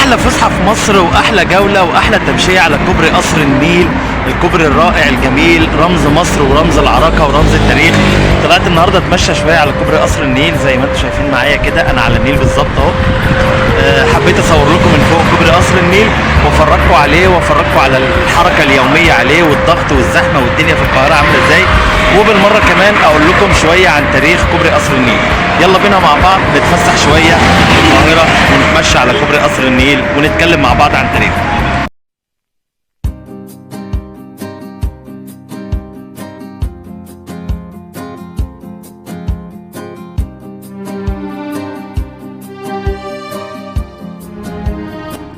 احلى فسحه في مصر واحلى جوله واحلى تمشيه على كوبري قصر النيل، الكوبري الرائع الجميل، رمز مصر ورمز العراقه ورمز التاريخ. طلعت النهارده اتمشى شويه على كوبري قصر النيل زي ما انتم شايفين معايا كده، انا على النيل بالظبط اهو. حبيت اصور لكم من فوق كوبري قصر النيل وافرجكم عليه وافرجكم على الحركه اليوميه عليه والضغط والزحمه والدنيا في القاهره عامله ازاي، وبالمره كمان اقول لكم شويه عن تاريخ كوبري قصر النيل. يلا بينا مع بعض نتفسح شويه في القاهره ونتمشى على كوبري قصر النيل ونتكلم مع بعض عن تاريخه.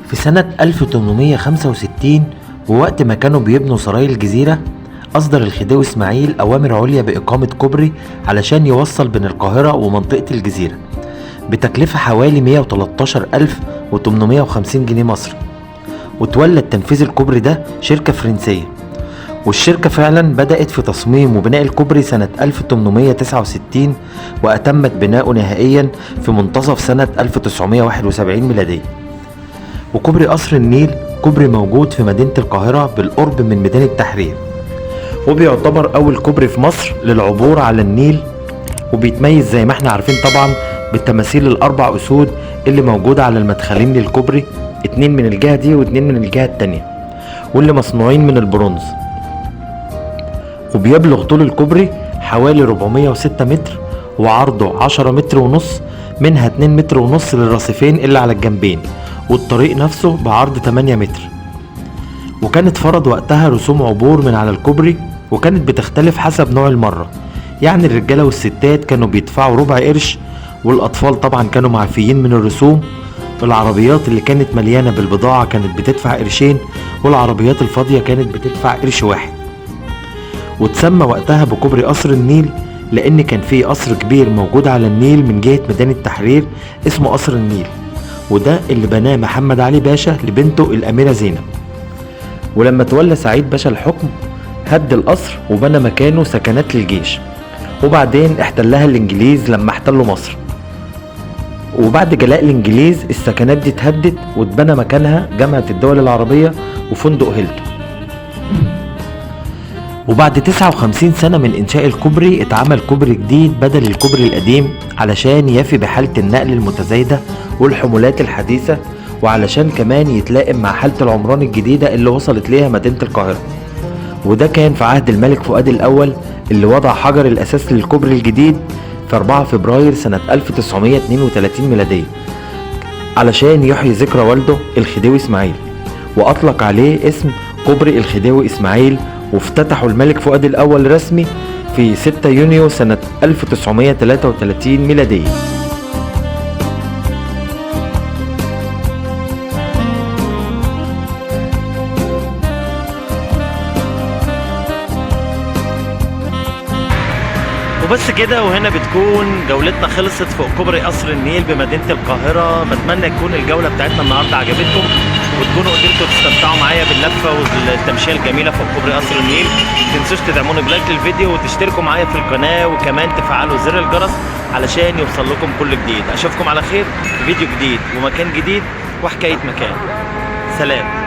في سنة 1865 ووقت ما كانوا بيبنوا سراي الجزيرة، أصدر الخديوي إسماعيل أوامر عليا بإقامة كوبري علشان يوصل بين القاهرة ومنطقة الجزيرة بتكلفة حوالي 113,850 جنيه مصري. وتولى تنفيذ الكوبري ده شركة فرنسية، والشركة فعلا بدأت في تصميم وبناء الكوبري سنة 1869 وأتمت بناؤه نهائيا في منتصف سنة 1971 ميلادية. وكوبري قصر النيل كوبري موجود في مدينة القاهرة بالقرب من ميدان التحرير، وبيعتبر أول كوبري في مصر للعبور على النيل، وبيتميز زي ما احنا عارفين طبعا بالتماثيل الأربع أسود اللي موجودة على المدخلين للكوبري، 2 من الجهة دي و2 من الجهة التانية، واللي مصنوعين من البرونز. وبيبلغ طول الكوبري حوالي 406 متر وعرضه 10 متر ونص، منها 2 متر ونص للرصيفين اللي على الجنبين، والطريق نفسه بعرض 8 متر. وكانت فرض وقتها رسوم عبور من على الكوبري، وكانت بتختلف حسب نوع المرة، يعني الرجالة والستات كانوا بيدفعوا ربع قرش، والأطفال طبعا كانوا معفيين من الرسوم. العربيات اللي كانت مليانة بالبضاعة كانت بتدفع قرشين، والعربيات الفاضية كانت بتدفع قرش واحد. وتسمى وقتها بكوبري قصر النيل لأن كان فيه قصر كبير موجود على النيل من جهة ميدان التحرير اسمه قصر النيل، وده اللي بناه محمد علي باشا لبنته الأميرة زينب. ولما تولى سعيد باشا الحكم هد القصر وبنى مكانه سكنات للجيش، وبعدين احتلها الإنجليز لما احتلوا مصر. وبعد جلاء الإنجليز السكنات دي اتهدت واتبنى مكانها جامعة الدول العربية وفندق هيلتون. وبعد 59 سنة من إنشاء الكوبري اتعمل كوبري جديد بدل الكوبري القديم علشان يفي بحالة النقل المتزايدة والحمولات الحديثة، وعلشان كمان يتلائم مع حالة العمران الجديدة اللي وصلت ليها مدينة القاهرة. وده كان في عهد الملك فؤاد الأول اللي وضع حجر الأساس للكوبري الجديد في 4 فبراير سنة 1932 ميلادية علشان يحيي ذكرى والده الخديوي إسماعيل، وأطلق عليه اسم كوبري الخديوي إسماعيل. وافتتحوا الملك فؤاد الأول رسمي في 6 يونيو سنة 1933 ميلادية. وبس كده، وهنا بتكون جولتنا خلصت فوق كوبري قصر النيل بمدينة القاهرة. بتمنى تكون الجولة بتاعتنا النهاردة عجبتكم، وتكونوا قدرتوا تستمتعوا معايا باللفة والتمشية الجميلة فوق كوبري قصر النيل. متنسوش تدعموني بلايك للفيديو وتشتركوا معايا في القناة، وكمان تفعلوا زر الجرس علشان يوصل لكم كل جديد. اشوفكم على خير في فيديو جديد ومكان جديد وحكاية مكان. سلام.